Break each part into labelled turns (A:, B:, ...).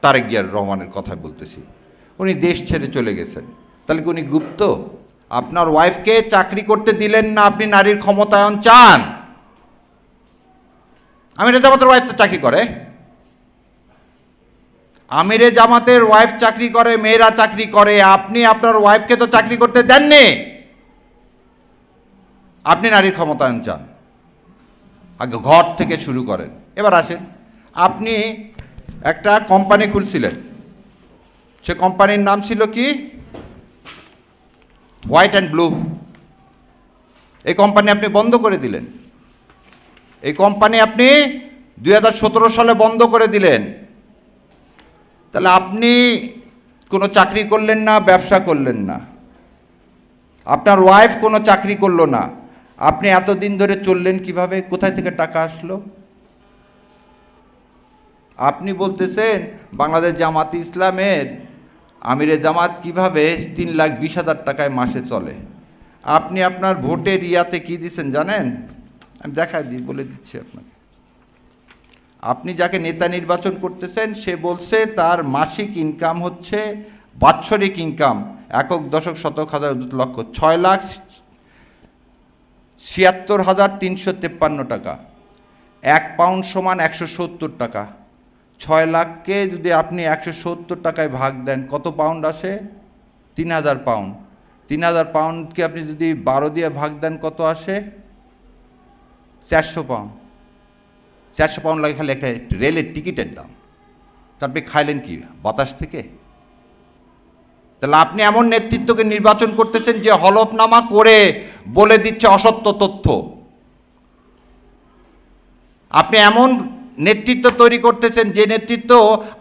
A: তারেক জিয়া রহমানের কথা বলতেছি, উনি দেশ ছেড়ে চলে গেছেন, তাহলে কি উনি গুপ্ত? আপনার ওয়াইফকে চাকরি করতে দিলেন না, আপনি নারীর ক্ষমতায়ন চান? আমিরে জামাতের ওয়াইফ তো চাকরি করে, আমিরে জামাতের ওয়াইফ চাকরি করে, মেয়েরা চাকরি করে, আপনি আপনার ওয়াইফকে তো চাকরি করতে দেননি। আপনি নারীর ক্ষমতায়ন চান, আগে ঘর থেকে শুরু করেন। এবার আসেন, আপনি একটা কোম্পানি খুলছিলেন, সে কোম্পানির নাম ছিল কি? White and blue. এই কোম্পানি আপনি বন্ধ করে দিলেন। এই কোম্পানি আপনি 2017 সালে বন্ধ করে দিলেন। তাহলে আপনি কোনো চাকরি করলেন না, ব্যবসা করলেন না, আপনার ওয়াইফ কোনো চাকরি করলো না, আপনি এতদিন ধরে চললেন কিভাবে? কোথায় থেকে টাকা আসলো? আপনি বলতেছেন বাংলাদেশ জামাত ইসলামের আমিরে জামাত কিভাবে 3,20,000 টাকায় মাসে চলে। আপনি আপনার ভোটের ইয়াতে কি দিচ্ছেন জানেন? আমি দেখাই দিই, বলে দিচ্ছি আপনাকে। আপনি যাকে নেতা নির্বাচন করতেছেন সে বলছে তার মাসিক ইনকাম হচ্ছে, বাৎসরিক ইনকাম একক দশক শতক হাজার লক্ষ 6,76,353 টাকা। 1 পাউন্ড সমান 170 টাকা। 6 লাখকে যদি আপনি 170 টাকায় ভাগ দেন, কত পাউন্ড আসে? 3,000 পাউন্ড। 3,000 পাউন্ডকে আপনি যদি 12 দিয়ে ভাগ দেন, কত আসে? 400 পাউন্ড। 400 পাউন্ড লাগে খালি একটা রেলের টিকিটের দাম। তারপরে খাইলেন কি বাতাস থেকে? তাহলে আপনি এমন নেতৃত্বকে নির্বাচন করতেছেন যে হলফনামা করে বলে দিচ্ছে অসত্য তথ্য। আপনি এমন নেতৃত্ব তৈরি করতেছেন যে নেতৃত্ব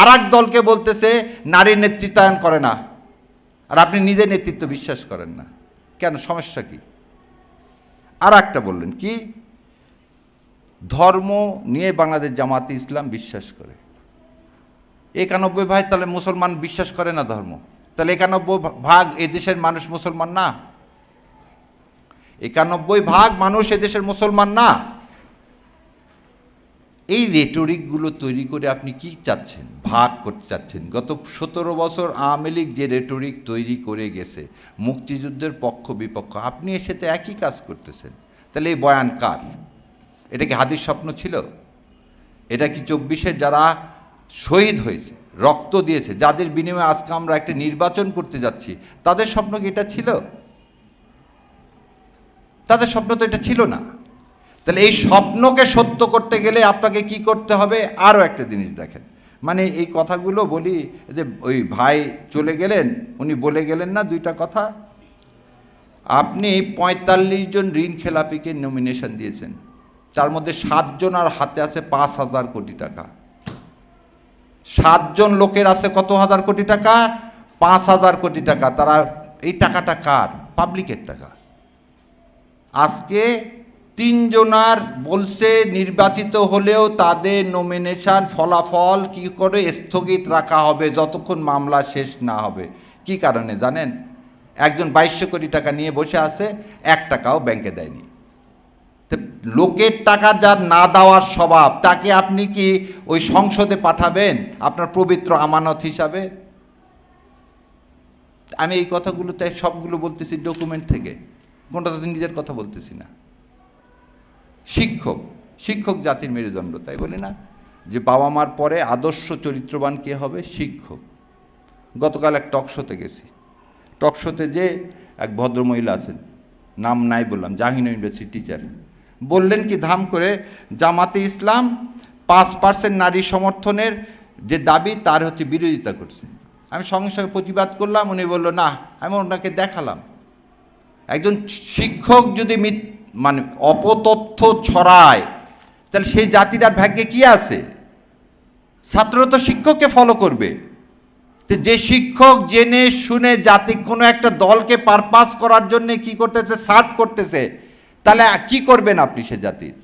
A: আর এক দলকে বলতেছে নারীর নেতৃত্বায়ন করে না, আর আপনি নিজে নেতৃত্ব বিশ্বাস করেন না। কেন? সমস্যা কি? আর একটা বললেন কি? ধর্ম নিয়ে বাংলাদেশ জামাতে ইসলাম বিশ্বাস করে। 91 ভাগ তাহলে মুসলমান বিশ্বাস করে না ধর্ম? তাহলে 91 ভাগ এদেশের মানুষ মুসলমান না? 91 ভাগ মানুষ এদেশের মুসলমান না? এই রেটরিকগুলো তৈরি করে আপনি কি চাচ্ছেন? ভাগ করতে চাচ্ছেন। গত 17 বছর আওয়ামী লীগ যে রেটরিক তৈরি করে গেছে, মুক্তিযুদ্ধের পক্ষ বিপক্ষ, আপনি এসে তো একই কাজ করতেছেন। তাহলে এই বয়ান কার? এটা কি হাদির স্বপ্ন ছিল? এটা কি 24-এ যারা শহীদ হয়েছে, রক্ত দিয়েছে, যাদের বিনিময়ে আজকে আমরা একটা নির্বাচন করতে যাচ্ছি, তাদের স্বপ্ন কি এটা ছিল? তাদের স্বপ্ন তো এটা ছিল না। তাহলে এই স্বপ্নকে সত্য করতে গেলে আপনাকে কি করতে হবে? আরও একটা জিনিস দেখেন, মানে এই কথাগুলো বলি যে ওই ভাই চলে গেলেন, উনি বলে গেলেন না দুইটা কথা। আপনি 45 জন ঋণ খেলাপিকে নমিনেশন দিয়েছেন, তার মধ্যে 7 জনের হাতে আছে 5,000 কোটি টাকা। 7 জন লোকের আছে কত হাজার কোটি টাকা? 5,000 কোটি টাকা। তারা এই টাকাটা কার? পাবলিকের টাকা। আজকে 3 জনার বলছে নির্বাচিত হলেও তাদের নমিনেশন ফলাফল কি করে স্থগিত রাখা হবে যতক্ষণ মামলা শেষ না হবে। কি কারণে জানেন? একজন 2200 কোটি টাকা নিয়ে বসে আছে, 1 টাকাও ব্যাংকে দেয়নি। তো লোকের টাকা যার না দেওয়ার স্বভাব, তাকে আপনি কি ওই সংসদে পাঠাবেন আপনার পবিত্র আমানত হিসাবে? আমি এই কথাগুলোতে সবগুলো বলতেছি ডকুমেন্ট থেকে, কোনটা তো নিজের কথা বলতেছি না। শিক্ষক জাতির মেরুদণ্ড, তাই বলি না যে বাবা মার পরে আদর্শ চরিত্রবান কে হবে? শিক্ষক। গতকাল এক টকশোতে গেছি, টকশোতে যে এক ভদ্রমহিলা আছেন, নাম নাই বললাম, জাহাঙ্গীর ইউনিভার্সিটি টিচার, বললেন কি ধাম করে জামাতে ইসলাম 5% নারী সমর্থনের যে দাবি তার হচ্ছে বিরোধিতা করছে। আমি সঙ্গে সঙ্গে প্রতিবাদ করলাম, উনি বলল না, আমি ওনাকে দেখালাম। একজন শিক্ষক যদি মানে অপতথ্য ছড়ায়, তাহলে সেই জাতিটার ভাগ্যে কি আছে? ছাত্র তো শিক্ষককে ফলো করবে। তো যে শিক্ষক জেনে শুনে জাতি কোনো একটা দলকে পারপাস করার জন্য কি করতেছে? সার্ভ করতেছে, তাহলে কি করবেন আপনি সে জাতির?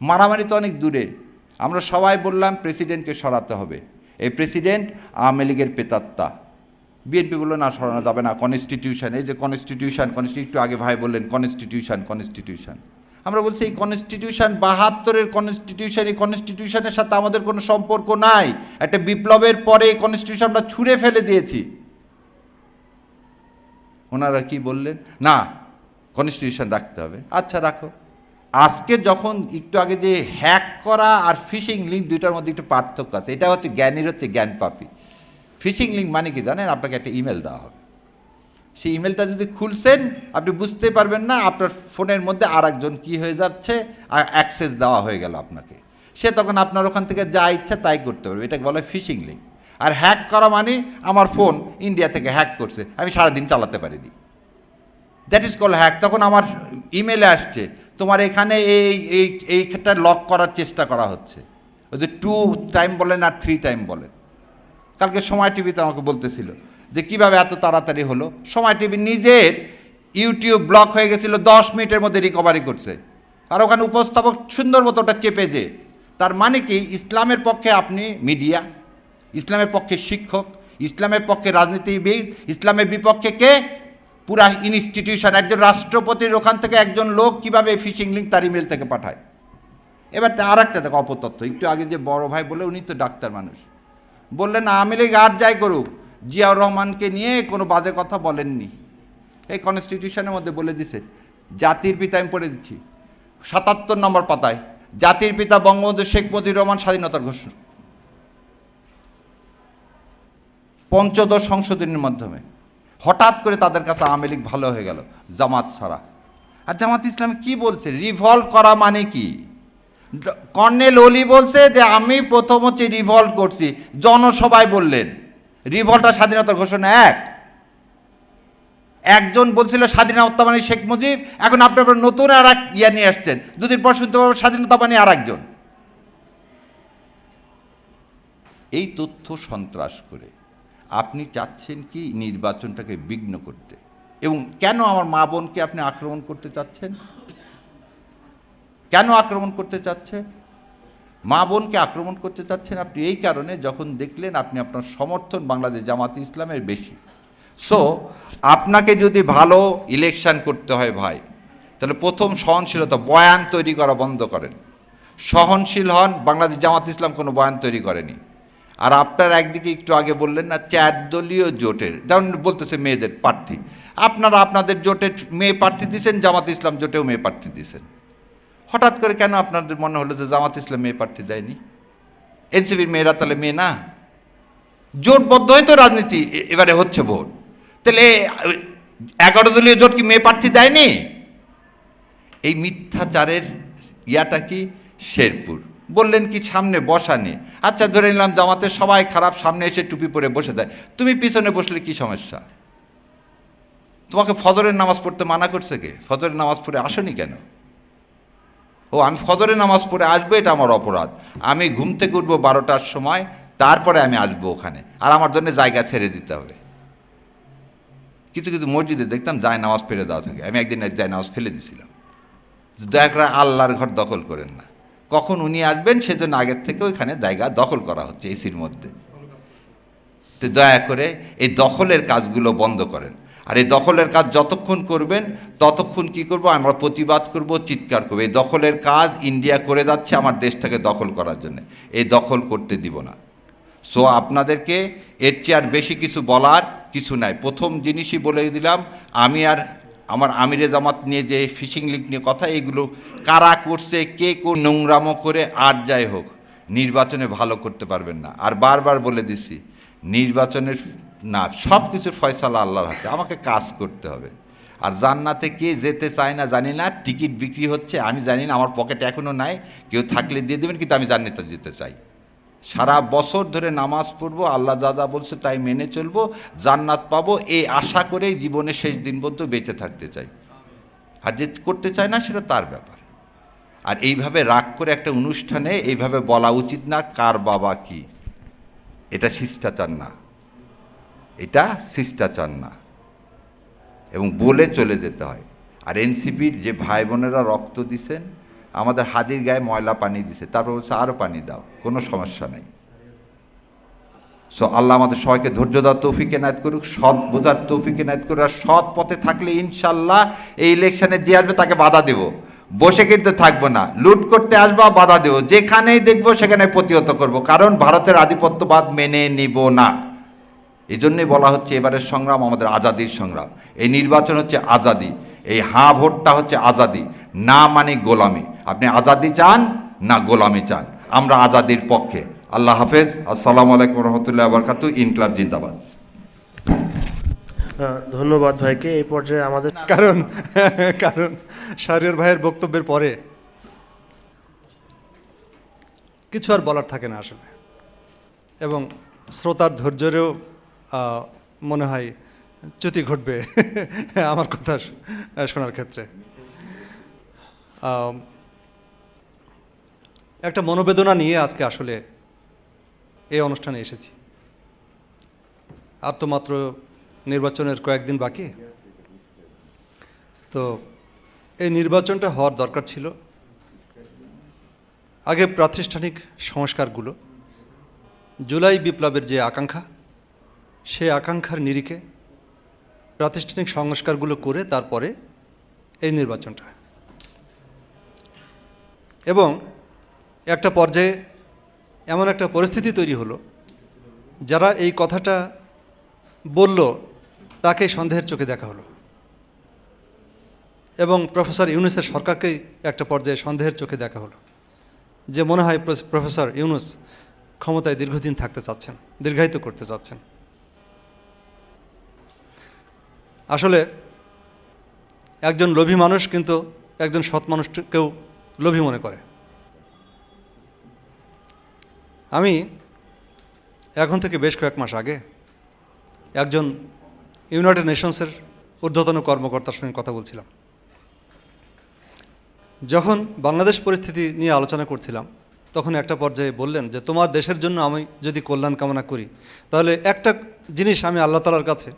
A: মারামারি তো অনেক দূরে। আমরা সবাই বললাম প্রেসিডেন্টকে সরাতে হবে। এই প্রেসিডেন্ট আওয়ামী লীগের প্রেতাত্মা। বিএনপি বললো না, সরানো যাবে না, কনস্টিটিউশন। এই যে কনস্টিটিউশন একটু আগে ভাই বললেন কনস্টিটিউশন। আমরা বলছি এই কনস্টিটিউশন ৭২-এর কনস্টিটিউশন, এই কনস্টিটিউশনের সাথে আমাদের কোনো সম্পর্ক নাই। একটা বিপ্লবের পরে এই কনস্টিটিউশন আমরা ছুঁড়ে ফেলে দিয়েছি। ওনারা কি বললেন, না কনস্টিটিউশন রাখতে হবে। আচ্ছা রাখো। আজকে যখন একটু আগে যে হ্যাক করা আর ফিশিং লিঙ্ক, দুইটার মধ্যে একটু পার্থক্য আছে। এটা হচ্ছে জ্ঞানীর হচ্ছে জ্ঞান পাপি। ফিশিং লিঙ্ক মানে কি জানেন, আপনাকে একটা ইমেল দেওয়া হবে, সেই ইমেলটা যদি খুলছেন আপনি বুঝতে পারবেন না, আপনার ফোনের মধ্যে আর একজন কী হয়ে যাচ্ছে, আর অ্যাক্সেস দেওয়া হয়ে গেল আপনাকে। সে তখন আপনার ওখান থেকে যা ইচ্ছা তাই করতে পারবে। এটাকে বলে ফিশিং লিঙ্ক। আর হ্যাক করা মানে আমার ফোন ইন্ডিয়া থেকে হ্যাক করছে, আমি সারাদিন চালাতে পারিনি, দ্যাট ইজ কল হ্যাক। তখন আমার ইমেলে আসছে তোমার এখানে এইটা লক করার চেষ্টা করা হচ্ছে। ওই যে 2 টাইম বলেন আর 3 টাইম বলেন। কালকে সময় টিভিতে আমাকে বলতেছিল যে কীভাবে এত তাড়াতাড়ি হলো। সময় টিভি নিজের ইউটিউব ব্লক হয়ে গেছিলো, 10 মিনিটের মধ্যে রিকভারি করছে। আর ওখানে উপস্থাপক সুন্দর মতো ওটা চেপে যে। তার মানে কি, ইসলামের পক্ষে আপনি মিডিয়া, ইসলামের পক্ষে শিক্ষক, ইসলামের পক্ষে রাজনীতিবিদ, ইসলামের বিপক্ষে কে, পুরা ইনস্টিটিউশন। একজন রাষ্ট্রপতির ওখান থেকে একজন লোক কীভাবে ফিশিং লিঙ্ক তার ইমেল থেকে পাঠায়। এবার আর একটা দেখো অপতথ্য, একটু আগে যে বড় ভাই বলে, উনি তো ডাক্তার মানুষ, বললেন আওয়ামী লীগ আর যাই করুক জিয়াউর রহমানকে নিয়ে কোনো বাজে কথা বলেননি। এই কনস্টিটিউশনের মধ্যে বলে দিছে, জাতির পিতা, আমি পড়ে দিচ্ছি ৭৭ নম্বর পাতায়, জাতির পিতা বঙ্গবন্ধু শেখ মুজিবুর রহমান স্বাধীনতার ঘোষণা, পঞ্চদশ সংশোধনীর মাধ্যমে। হঠাৎ করে তাদের কাছে আওয়ামী লীগ ভালো হয়ে গেল জামাত ছাড়া। আর জামাত ইসলাম কি বলছে, রিভল্ট করা মানে কি? কর্নেল ওলি বলছে যে আমি প্রথম হচ্ছে রিভল্ট করছি, জনসভায় বললেন। রিভল্ট আর স্বাধীনতার ঘোষণা একজন বলছিল স্বাধীনতা মানে শেখ মুজিব, এখন আপনার নতুন আর এক ইয়া নিয়ে আসছেন, দুদিন পর শুনতে পারবো স্বাধীনতা মানে আর একজন। এই তথ্য সন্ত্রাস করে আপনি চাচ্ছেন কি নির্বাচনটাকে বিঘ্ন করতে। এবং কেন আমার মা বোনকে আপনি আক্রমণ করতে চাচ্ছেন? কেন আক্রমণ করতে চাচ্ছেন? মা বোনকে আক্রমণ করতে চাচ্ছেন আপনি এই কারণে, যখন দেখলেন আপনি আপনার সমর্থন বাংলাদেশ জামাতে ইসলামের বেশি। সো আপনাকে যদি ভালো ইলেকশন করতে হয় ভাই, তাহলে প্রথম সহনশীলতা, বয়ান তৈরি করা বন্ধ করেন, সহনশীল হন। বাংলাদেশ জামাতে ইসলাম কোনো বয়ান তৈরি করেনি। আর আপনার একদিকে একটু আগে বললেন না 4 দলীয় জোটের, যেমন বলতেছে মেয়েদের প্রার্থী, আপনারা আপনাদের জোটের মেয়ে প্রার্থী দিয়েছেন, জামাতে ইসলাম জোটেও মেয়ে প্রার্থী দিয়েছেন। হঠাৎ করে কেন আপনাদের মনে হলো যে জামাত ইসলাম মেয়ে প্রার্থী দেয়নি? এনসিপির মেয়েরা তাহলে মেয়ে না? জোটবদ্ধ হয়তো রাজনীতি এবারে হচ্ছে ভোট, তাহলে 11 দলীয় জোট কি মেয়ে প্রার্থী দেয়নি? এই মিথ্যাচারের ইয়াটা কি? শেরপুর বললেন কি সামনে বসা নিয়ে। আচ্ছা ধরে নিলাম জামাতের সবাই খারাপ, সামনে এসে টুপি পরে বসে দেয়, তুমি পিছনে বসলে কি সমস্যা? তোমাকে ফজরের নামাজ পড়তে মানা করছে কে? ফজরের নামাজ পড়ে আসনি কেন? ও আমি ফজরের নামাজ পড়ে আসবো, এটা আমার অপরাধ। আমি ঘুম থেকে উঠবো 12টার সময়, তারপরে আমি আসবো ওখানে, আর আমার জন্য জায়গা ছেড়ে দিতে হবে। কিছু কিছু মসজিদে দেখতাম যায় নামাজ ফেলে দেওয়া থাকে। আমি একদিন যায় নামাজ ফেলে দিয়েছিলাম। দয়া করে আল্লাহর ঘর দখল করেন না, কখন উনি আসবেন সেজন্য আগের থেকে ওইখানে জায়গা দখল করা হচ্ছে এসির মধ্যে। তো দয়া করে এই দখলের কাজগুলো বন্ধ করেন। আর এই দখলের কাজ যতক্ষণ করবেন ততক্ষণ কি করব, আমরা প্রতিবাদ করব, চিৎকার করব। এই দখলের কাজ ইন্ডিয়া করে যাচ্ছে আমার দেশটাকে দখল করার জন্য, এই দখল করতে দিব না। সো আপনাদেরকে এর চেয়ে আর বেশি কিছু বলার কিছু নাই। প্রথম জিনিসই বলে দিলাম, আমি আর আমার আমিরে জামাত নিয়ে যে ফিশিং লিঙ্ক নিয়ে কথা, এগুলো কারা করছে, কে নোংরামো করে আর যাই হোক, নির্বাচনে ভালো করতে পারবেন না। আর বারবার বলে দিছি, নির্বাচনের না, সব কিছুর ফয়সালা আল্লাহর হাতে, আমাকে কাজ করতে হবে। আর জান্নাতে কে যেতে চায় না জানি না, টিকিট বিক্রি হচ্ছে আমি জানি না, আমার পকেটে এখনও নাই, কেউ থাকলে দিয়ে দেবেন, কিন্তু আমি জান্নাতে যেতে চাই। সারা বছর ধরে নামাজ পড়বো, আল্লাহ যা যা বলছে তাই মেনে চলবো, জান্নাত পাবো এই আশা করেই জীবনের শেষ দিন পর্যন্ত বেঁচে থাকতে চাই। আর যে করতে চায় না সেটা তার ব্যাপার। আর এইভাবে রাগ করে একটা অনুষ্ঠানে এইভাবে বলা উচিত না কার বাবা কি, এটা শিষ্টাচার না, এটা শিষ্টাচার না, এবং বলে চলে যেতে হয়। আর এনসিপির যে ভাই বোনেরা রক্ত দিছেন, আমাদের হাদির গায়ে ময়লা পানি দিছে, তারপর বলছে আরও পানি দাও, কোনো সমস্যা নেই। সো আল্লাহ আমাদের সবাইকে ধৈর্য দেওয়ার তৌফিক এনায়েত করুক, সৎ বোঝার তৌফিক এনায়েত করুক। আর সৎ পথে থাকলে ইনশাল্লাহ এই ইলেকশনে যে আসবে তাকে বাধা দেব। বসে কিন্তু থাকবো না, লুট করতে আসবো, বাধা দেবো, যেখানেই দেখবো সেখানে প্রতিহত করব, কারণ ভারতের আধিপত্যবাদ মেনে নিব না। এই জন্যই বলা হচ্ছে এবারের সংগ্রাম আমাদের আজাদির সংগ্রাম। এই নির্বাচন হচ্ছে আজাদি, এই হাঁ ভোটটা হচ্ছে আজাদি, না মানে গোলামি। আপনি আজাদি চান না গোলামি চান? আমরা আজাদির পক্ষে। আল্লাহ হাফেজ। আসসালামু আলাইকুম রহমতুল্লাহ বরকাতু। ইনকলাব জিন্দাবাদ।
B: ধন্যবাদ ভাইকে। এই পর্যায়ে আমাদের
C: কারণ শাহরিয়ার ভাইয়ের বক্তব্যের পরে কিছু আর বলার থাকে না আসলে, এবং শ্রোতার ধৈর্যেরও মনে হয় চ্যুতি ঘটবে আমার কথা শোনার ক্ষেত্রে। একটা মনোবেদনা নিয়ে আজকে আসলে এই অনুষ্ঠানে এসেছি। আর তো মাত্র নির্বাচনের কয়েকদিন বাকি। তো এই নির্বাচনটা হওয়ার দরকার ছিল। আগে প্রাতিষ্ঠানিক সংস্কারগুলো, জুলাই বিপ্লবের যে আকাঙ্ক্ষা, সেই আকাঙ্ক্ষার নিরিখে প্রাতিষ্ঠানিক সংস্কারগুলো করে তারপরে এই নির্বাচনটা। এবং একটা পর্যায়ে এমন একটা পরিস্থিতি তৈরি হলো, যারা এই কথাটা বলল তাকে সন্দেহের চোখে দেখা হলো, এবং প্রফেসর ইউনূসের সরকারকেই একটা পর্যায়ে সন্দেহের চোখে দেখা হলো, যে মনে হয় প্রফেসর ইউনূস ক্ষমতায় দীর্ঘদিন থাকতে চাচ্ছেন, দীর্ঘায়িত করতে চাচ্ছেন। আসলে একজন লোভী মানুষ কিন্তু একজন সৎ মানুষকেও লোভী মনে করে। আমি এখন থেকে বেশ কয়েক মাস আগে একজন ইউনাইটেড নেশনসের ঊর্ধ্বতন কর্মকর্তার সঙ্গে কথা বলছিলাম। যখন বাংলাদেশ পরিস্থিতি নিয়ে আলোচনা করছিলাম, তখন একটা পর্যায়ে বললেন যে তোমার দেশের জন্য আমি যদি কল্যাণ কামনা করি, তাহলে একটা জিনিস আমি আল্লাহ তাআলার কাছে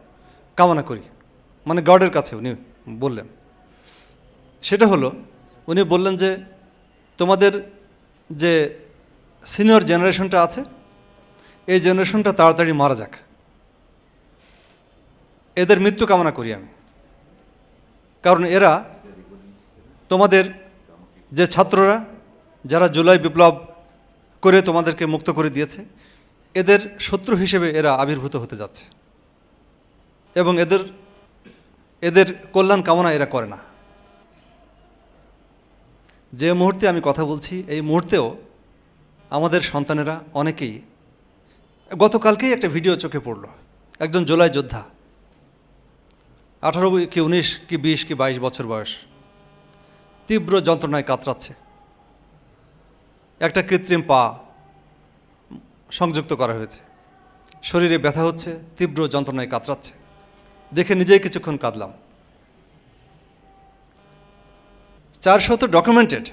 C: কামনা করি, মানে গডের কাছে উনি বললেন। সেটা হলো, উনি বললেন যে তোমাদের যে সিনিয়র জেনারেশনটা আছে, এই জেনারেশনটা তাড়াতাড়ি মারা যাক, এদের মৃত্যু কামনা করি আমি। কারণ এরা তোমাদের যে ছাত্ররা যারা জুলাই বিপ্লব করে তোমাদেরকে মুক্ত করে দিয়েছে, এদের শত্রু হিসেবে এরা আবির্ভূত হতে যাচ্ছে, এবং এদের কল্যাণ কামনা এরা করে না। যে মুহূর্তে আমি কথা বলছি, এই মুহূর্তেও আমাদের সন্তানেরা অনেকেই, গতকালকেই একটা ভিডিও চোখে পড়ল, একজন জুলাই যোদ্ধা, 18 কি 19 কি 20 কি 22 বছর বয়স, তীব্র যন্ত্রণায় কাতরাচ্ছে। একটা কৃত্রিম পা সংযুক্ত করা হয়েছে, শরীরে ব্যথা হচ্ছে, তীব্র যন্ত্রণায় কাতরাচ্ছে। দেখে নিজেই কিছুক্ষণ কাঁদলাম। 400 ডকুমেন্টেড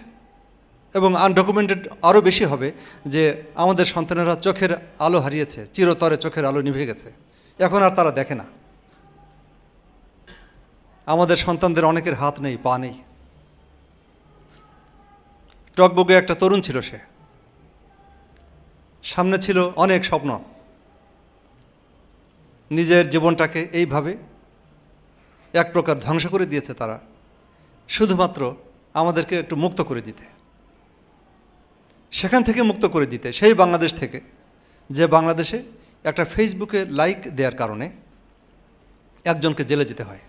C: এবং আনডকুমেন্টেড আরও বেশি হবে, যে আমাদের সন্তানেরা চোখের আলো হারিয়েছে, চিরতরে চোখের আলো নিভে গেছে, এখন আর তারা দেখে না। আমাদের সন্তানদের অনেকের হাত নেই, পা নেই। টকবগে একটা তরুণ ছিল, সে সামনে ছিল অনেক স্বপ্ন, নিজের জীবনটাকে এইভাবে এক প্রকার ধ্বংস করে দিয়েছে তারা, শুধুমাত্র আমাদেরকে একটু মুক্ত করে দিতে, সেখান থেকে মুক্ত করে দিতে, সেই বাংলাদেশ থেকে, যে বাংলাদেশে একটা ফেসবুকে লাইক দেওয়ার কারণে একজনকে জেলে যেতে হয়।